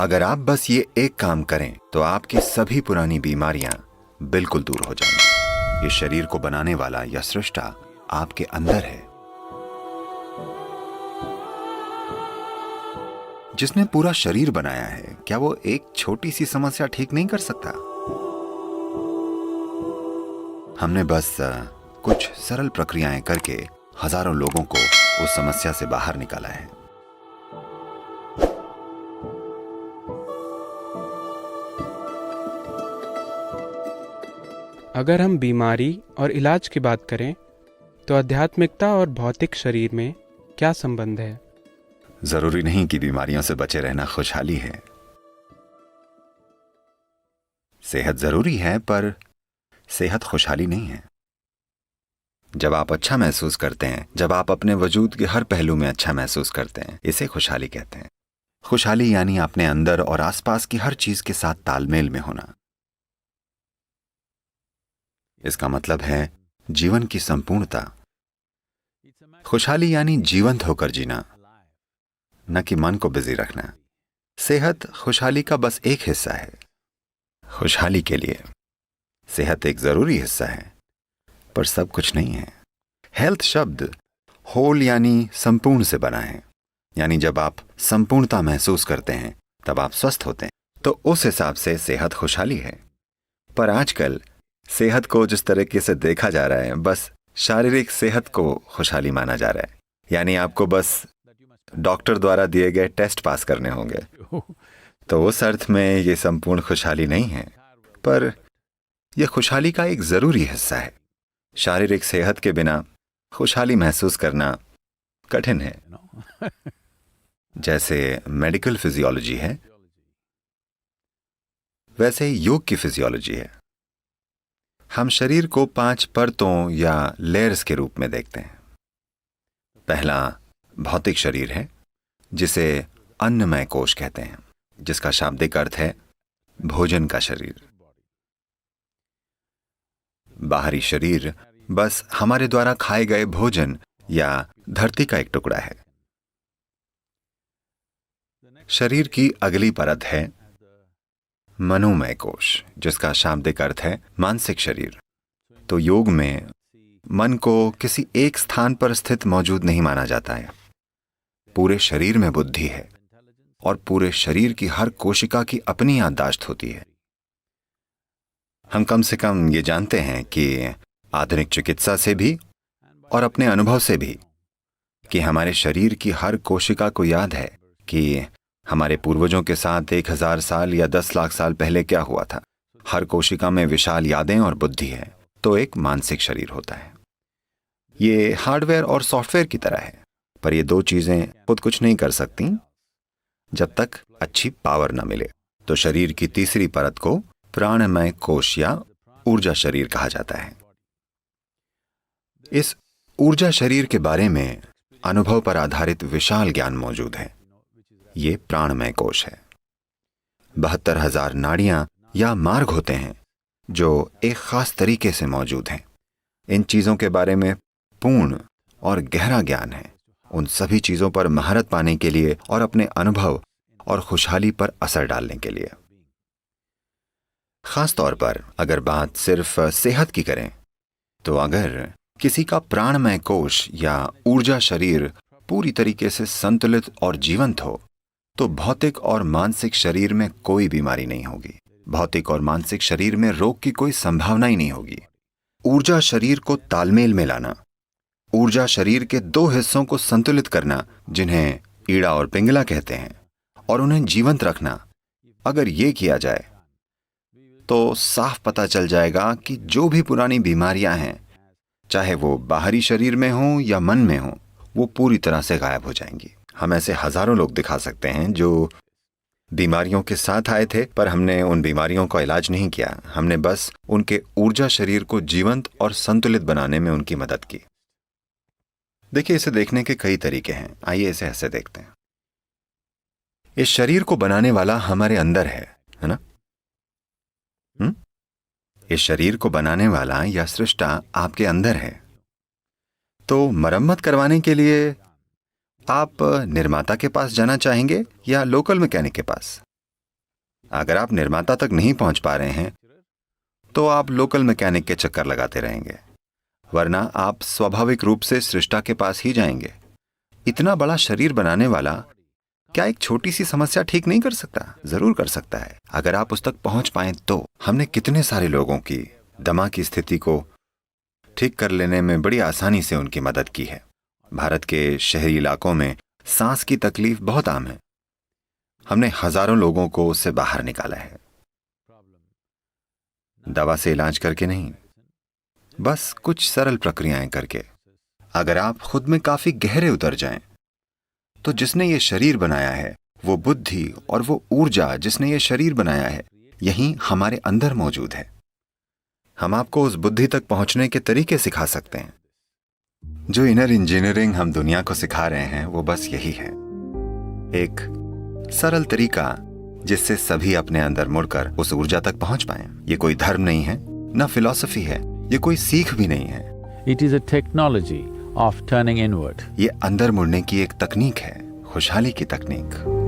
अगर आप बस ये एक काम करें तो आपकी सभी पुरानी बीमारियां बिल्कुल दूर हो जाएंगी। ये शरीर को बनाने वाला या सृष्टा आपके अंदर है, जिसने पूरा शरीर बनाया है। क्या वो एक छोटी सी समस्या ठीक नहीं कर सकता? हमने बस कुछ सरल प्रक्रियाएं करके हजारों लोगों को उस समस्या से बाहर निकाला है। अगर हम बीमारी और इलाज की बात करें तो आध्यात्मिकता और भौतिक शरीर में क्या संबंध है? जरूरी नहीं कि बीमारियों से बचे रहना खुशहाली है। सेहत जरूरी है, पर सेहत खुशहाली नहीं है। जब आप अच्छा महसूस करते हैं, जब आप अपने वजूद के हर पहलू में अच्छा महसूस करते हैं, इसे खुशहाली कहते हैं। खुशहाली यानी अपने अंदर और आसपास की हर चीज के साथ तालमेल में होना। इसका मतलब है जीवन की संपूर्णता। खुशहाली यानी जीवंत होकर जीना, न कि मन को बिजी रखना। सेहत खुशहाली का बस एक हिस्सा है। खुशहाली के लिए सेहत एक जरूरी हिस्सा है, पर सब कुछ नहीं है। हेल्थ शब्द होल यानी संपूर्ण से बना है। यानी जब आप संपूर्णता महसूस करते हैं तब आप स्वस्थ होते हैं। तो उस हिसाब से सेहत खुशहाली है। पर आजकल सेहत को जिस तरीके से देखा जा रहा है, बस शारीरिक सेहत को खुशहाली माना जा रहा है। यानी आपको बस डॉक्टर द्वारा दिए गए टेस्ट पास करने होंगे। तो उस अर्थ में ये संपूर्ण खुशहाली नहीं है, पर यह खुशहाली का एक जरूरी हिस्सा है। शारीरिक सेहत के बिना खुशहाली महसूस करना कठिन है। जैसे मेडिकल फिजियोलॉजी है, वैसे ही योग की फिजियोलॉजी है। हम शरीर को 5 परतों या लेयर्स के रूप में देखते हैं। पहला भौतिक शरीर है, जिसे अन्नमय कोश कहते हैं, जिसका शाब्दिक अर्थ है भोजन का शरीर। बाहरी शरीर बस हमारे द्वारा खाए गए भोजन या धरती का एक टुकड़ा है। शरीर की अगली परत है मनोमय कोश, जिसका शाब्दिक अर्थ है मानसिक शरीर। तो योग में मन को किसी एक स्थान पर स्थित मौजूद नहीं माना जाता है। पूरे शरीर में बुद्धि है और पूरे शरीर की हर कोशिका की अपनी याददाश्त होती है। हम कम से कम ये जानते हैं कि आधुनिक चिकित्सा से भी और अपने अनुभव से भी कि हमारे शरीर की हर कोशिका को याद है कि हमारे पूर्वजों के साथ 1000 साल या 10 लाख साल पहले क्या हुआ था। हर कोशिका में विशाल यादें और बुद्धि है। तो एक मानसिक शरीर होता है। ये हार्डवेयर और सॉफ्टवेयर की तरह है, पर ये दो चीजें खुद कुछ नहीं कर सकती जब तक अच्छी पावर न मिले। तो शरीर की तीसरी परत को प्राणमय कोश या ऊर्जा शरीर कहा जाता है। इस ऊर्जा शरीर के बारे में अनुभव पर आधारित विशाल ज्ञान मौजूद है। ये प्राणमय कोश है। 72,000 नाड़ियां या मार्ग होते हैं जो एक खास तरीके से मौजूद हैं। इन चीजों के बारे में पूर्ण और गहरा ज्ञान है। उन सभी चीजों पर महारत पाने के लिए और अपने अनुभव और खुशहाली पर असर डालने के लिए। खास तौर पर अगर बात सिर्फ सेहत की करें, तो अगर किसी का प्राणमय कोश या ऊर्जा शरीर पूरी तरीके से संतुलित और जीवंत हो, तो भौतिक और मानसिक शरीर में कोई बीमारी नहीं होगी। भौतिक और मानसिक शरीर में रोग की कोई संभावना ही नहीं होगी। ऊर्जा शरीर को तालमेल में लाना, ऊर्जा शरीर के 2 हिस्सों को संतुलित करना, जिन्हें ईड़ा और पिंगला कहते हैं, और उन्हें जीवंत रखना, अगर ये किया जाए तो साफ पता चल जाएगा कि जो भी पुरानी बीमारियां हैं, चाहे वो बाहरी शरीर में हो या मन में हो, वो पूरी तरह से गायब हो जाएंगी। हम ऐसे हजारों लोग दिखा सकते हैं जो बीमारियों के साथ आए थे, पर हमने उन बीमारियों का इलाज नहीं किया। हमने बस उनके ऊर्जा शरीर को जीवंत और संतुलित बनाने में उनकी मदद की। देखिए, इसे देखने के कई तरीके हैं। आइए इसे ऐसे देखते हैं। इस शरीर को बनाने वाला हमारे अंदर है ना? इस शरीर को बनाने वाला या सृष्टा आपके अंदर है। तो मरम्मत करवाने के लिए आप निर्माता के पास जाना चाहेंगे या लोकल मैकेनिक के पास? अगर आप निर्माता तक नहीं पहुंच पा रहे हैं तो आप लोकल मैकेनिक के चक्कर लगाते रहेंगे, वरना आप स्वाभाविक रूप से सृष्टा के पास ही जाएंगे। इतना बड़ा शरीर बनाने वाला क्या एक छोटी सी समस्या ठीक नहीं कर सकता? जरूर कर सकता है, अगर आप उस तक पहुंच पाएं तो। हमने कितने सारे लोगों की दमा की स्थिति को ठीक कर लेने में बड़ी आसानी से उनकी मदद की है। भारत के शहरी इलाकों में सांस की तकलीफ बहुत आम है। हमने हजारों लोगों को उससे बाहर निकाला है, दवा से इलाज करके नहीं, बस कुछ सरल प्रक्रियाएं करके। अगर आप खुद में काफी गहरे उतर जाएं, तो जिसने ये शरीर बनाया है, वो बुद्धि और वो ऊर्जा जिसने ये शरीर बनाया है, यही हमारे अंदर मौजूद है। हम आपको उस बुद्धि तक पहुंचने के तरीके सिखा सकते हैं। जो इनर इंजीनियरिंग हम दुनिया को सिखा रहे हैं वो बस यही है, एक सरल तरीका जिससे सभी अपने अंदर मुड़कर उस ऊर्जा तक पहुंच पाएं। ये कोई धर्म नहीं है, ना फिलॉसफी है, ये कोई सीख भी नहीं है। It is a technology of turning inward. ये अंदर मुड़ने की एक तकनीक है, खुशहाली की तकनीक।